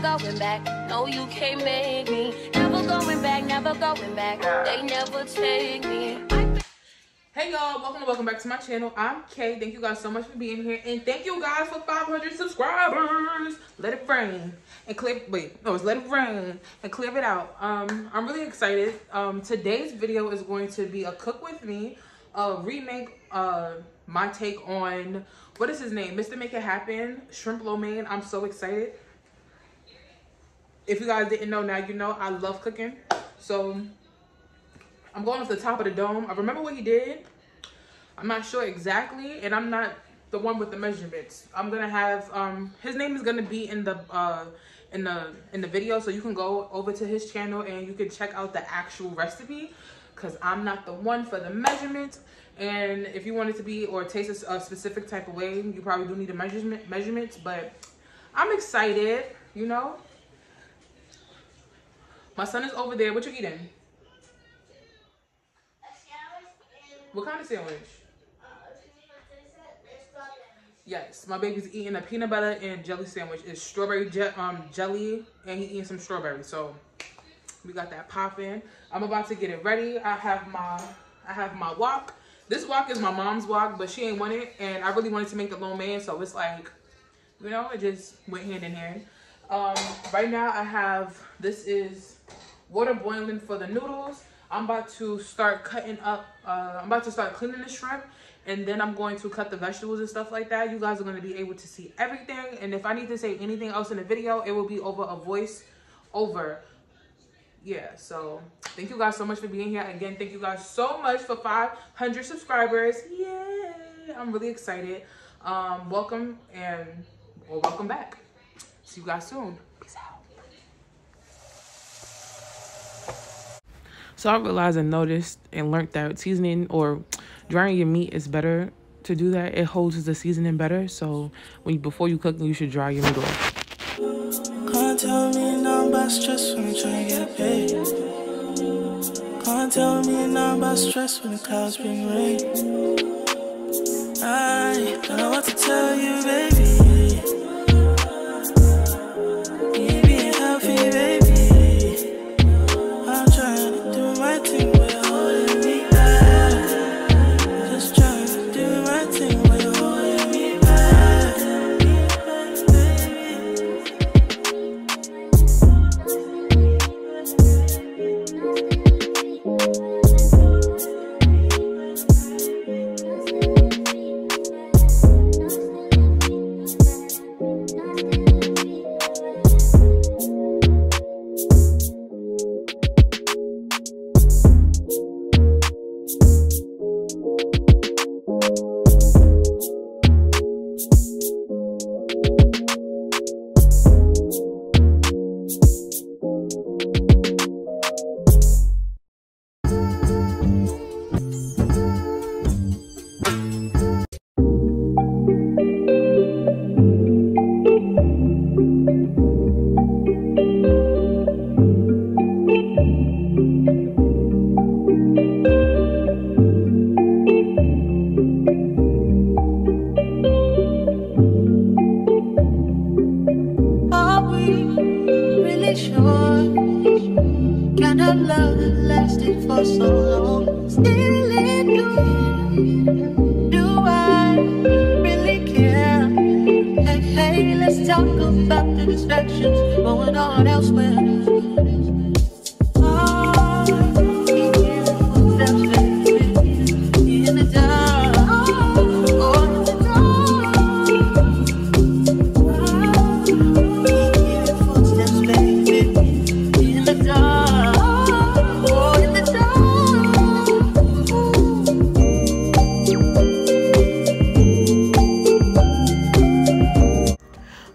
going back. No, you can't make me. Never going back, never going back. They never take me. Hey y'all, welcome back to my channel. I'm Kay. Thank you guys so much for being here, and thank you guys for 500 subscribers. Let it rain and clear. Wait, no, it's let it rain and clear it out. I'm really excited. Today's video is going to be a cook with me, remake. My take on, what is his name, Mr. Make It Happen, shrimp lo mein. I'm so excited. If you guys didn't know, now you know. I love cooking, so I'm going off the top of the dome. I remember what he did. I'm not sure exactly, and I'm not the one with the measurements. I'm gonna have his name is gonna be in the video, so you can go over to his channel and you can check out the actual recipe, because I'm not the one for the measurements. And if you want it to be or taste a specific type of way, you probably do need a measurements. But I'm excited, you know. My son is over there. What you eating? What kind of sandwich? Yes, my baby's eating a peanut butter and jelly sandwich. It's strawberry jelly, and he's eating some strawberries. So we got that popping. I'm about to get it ready. I have my wok. This wok is my mom's wok, but she ain't want it, and I really wanted to make the lo mein, so it's like, you know, it just went hand in hand. Right now this is water boiling for the noodles. I'm about to start cutting up, I'm about to start cleaning the shrimp, and then I'm going to cut the vegetables and stuff like that. You guys are going to be able to see everything, and if I need to say anything else in the video, it will be over a voice over. Yeah, so thank you guys so much for being here. Again, thank you guys so much for 500 subscribers. Yay! I'm really excited. Welcome back. See you guys soon. Peace out. So I realized and noticed and learned that seasoning or drying your meat is better to do that. It holds the seasoning better. So before you cook, you should dry your meat off. Can't tell me nothing about stress when I'm trying to get paid. Can't tell me nothing about stress when the clouds bring rain. I don't know what to tell you, baby. You being healthy, baby. I'm trying to do my thing, but you're holding me back. Just trying to do my thing, but you're holding me back.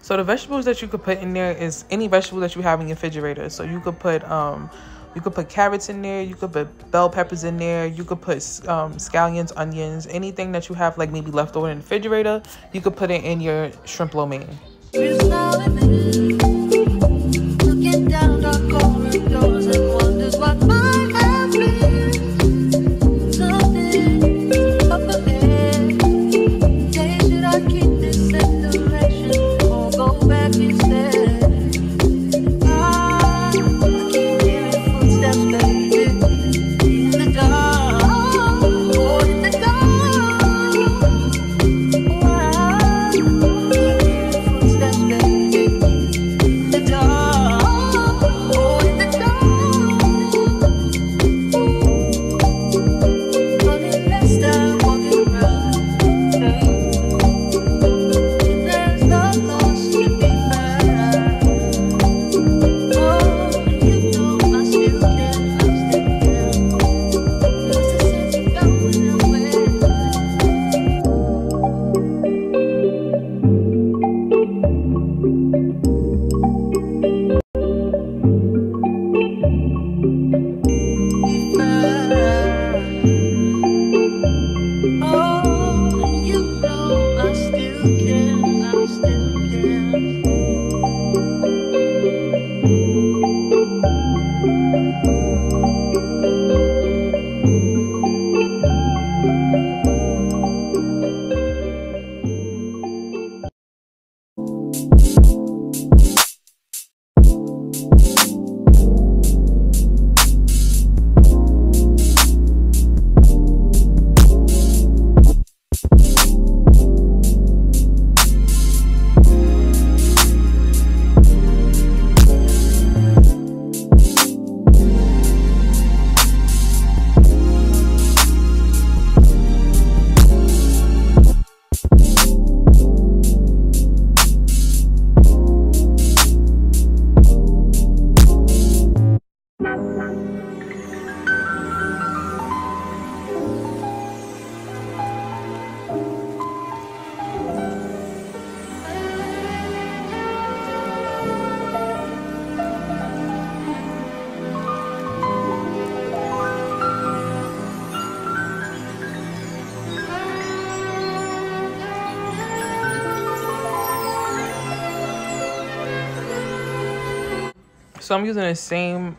So the vegetables that you could put in there is any vegetable that you have in your refrigerator. So you could put carrots in there, you could put bell peppers in there, you could put scallions, onions, anything that you have like maybe left over in the refrigerator, you could put it in your shrimp lo mein. Looking down our corridors and wonders what might have been. Something up ahead. Should I keep this in direction or go back instead? So I'm using the same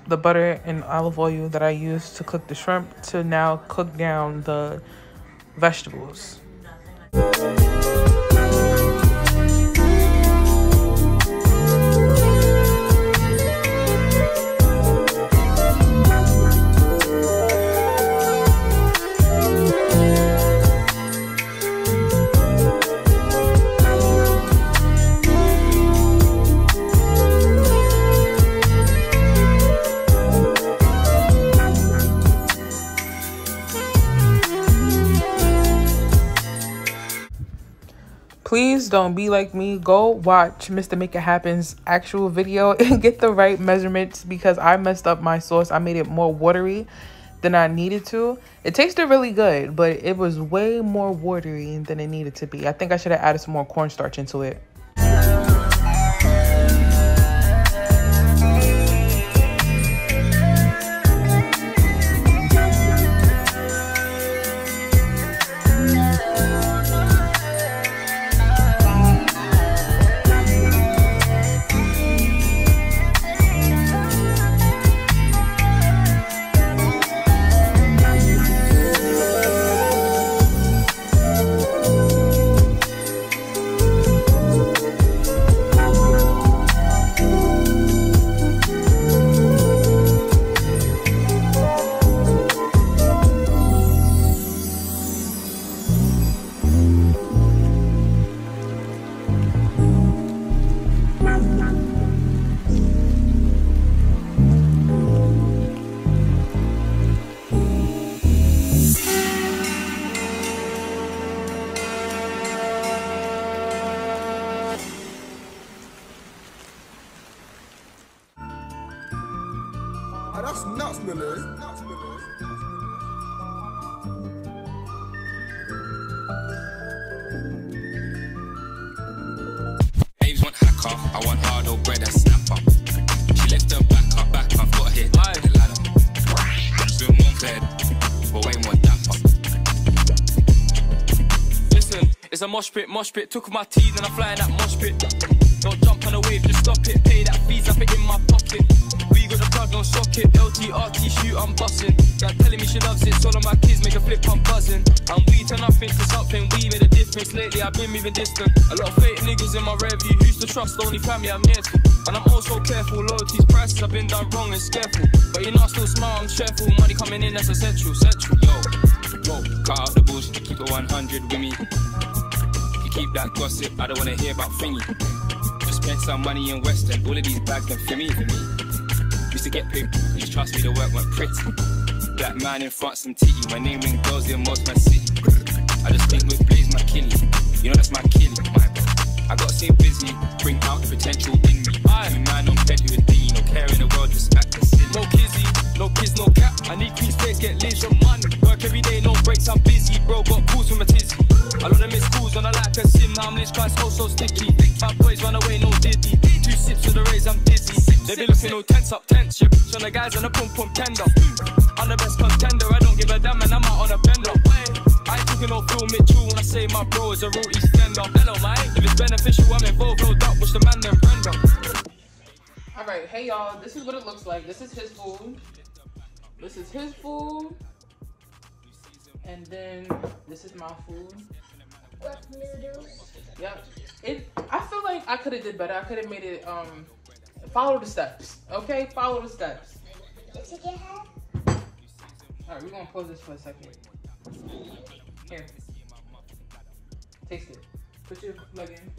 the butter and olive oil that I used to cook the shrimp to now cook down the vegetables. Please don't be like me. Go watch Mr. Make It Happen's actual video and get the right measurements, because I messed up my sauce. I made it more watery than I needed to. It tasted really good, but it was way more watery than it needed to be. I think I should have added some more cornstarch into it. That's nuts, Millie. Babes want hacker, I want hard old bread and snapper. She left her back up, got hit by the ladder. Still more clear, but way more dapper. Listen, it's a mosh pit, took off my teeth and I'm flying that mosh pit. Don't jump on the wave, just stop it, pay that fees, I put it in my pocket. We got the plug, no socket, LTRT shoot, I'm busting. Like telling me she loves it, so all of my kids make a flip, I'm buzzing. I'm we to nothing to something, we made a difference. Lately I've been moving distant. A lot of fake niggas in my review, used to trust the only family I'm near to. And I'm also careful, loyalties, prices have been done wrong and scareful. But you know I still smart, I'm cheerful, money coming in, that's essential, central. Yo, cut out the bullshit, keep it 100 with me. You keep that gossip, I don't wanna hear about thingy. Just spent some money in West End, all of these bags done for me. Used to get paid, please trust me, the work went pretty. Black man in front, some titty, my name ring girls in most my city. I just think with Blaze my killie, you know that's my killie, my bro. I gotta stay busy, bring out the potential in me. Two man on bed with a D, no care in the world, just act the silly. No kizzy, no kids, no cap. I need peace, space, get lit, some money. Work every day, no breaks, I'm busy, bro. Got calls from a tizzy. I love them miss calls on a like a sim. Now I'm lit, try so sticky. Bad boys run away They be looking all tense up, tense. Your bitch on the guys on a pum pum tender. I'm the best contender, I don't give a damn and I'm out on a bender. I ain't talking no Phil Mitchell when I say my bro is a real Eastender. Hello, mate. If it's beneficial, I'm involved, rolled up, watch the man then Brenda. Alright, hey y'all, this is what it looks like. This is his food. This is his food. And then this is my food. What noodles? Yep. I feel like I could have did better. I could have made it follow the steps. Okay? Follow the steps. The chicken head? Alright, we're gonna pause this for a second. Here. Taste it. Put your leg in.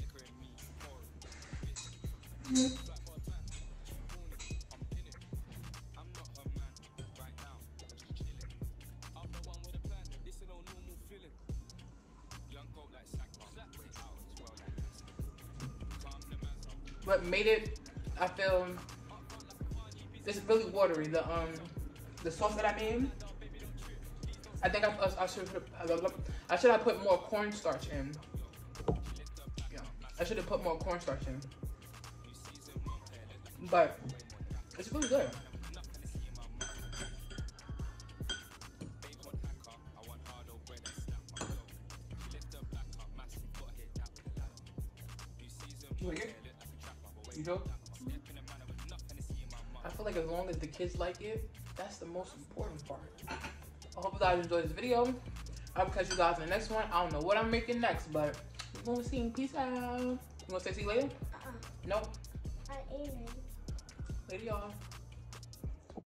What made it, I feel, it's really watery. The sauce that I made, I think I should have put more cornstarch in. Yeah, I should have put more cornstarch in. But it's really good. You like it? You know? I feel like as long as the kids like it, that's the most important part. I hope you guys enjoyed this video. I'll catch you guys in the next one. I don't know what I'm making next, but we're gonna see. Peace out. You wanna say see you later? Nope. I ate it. Later, y'all.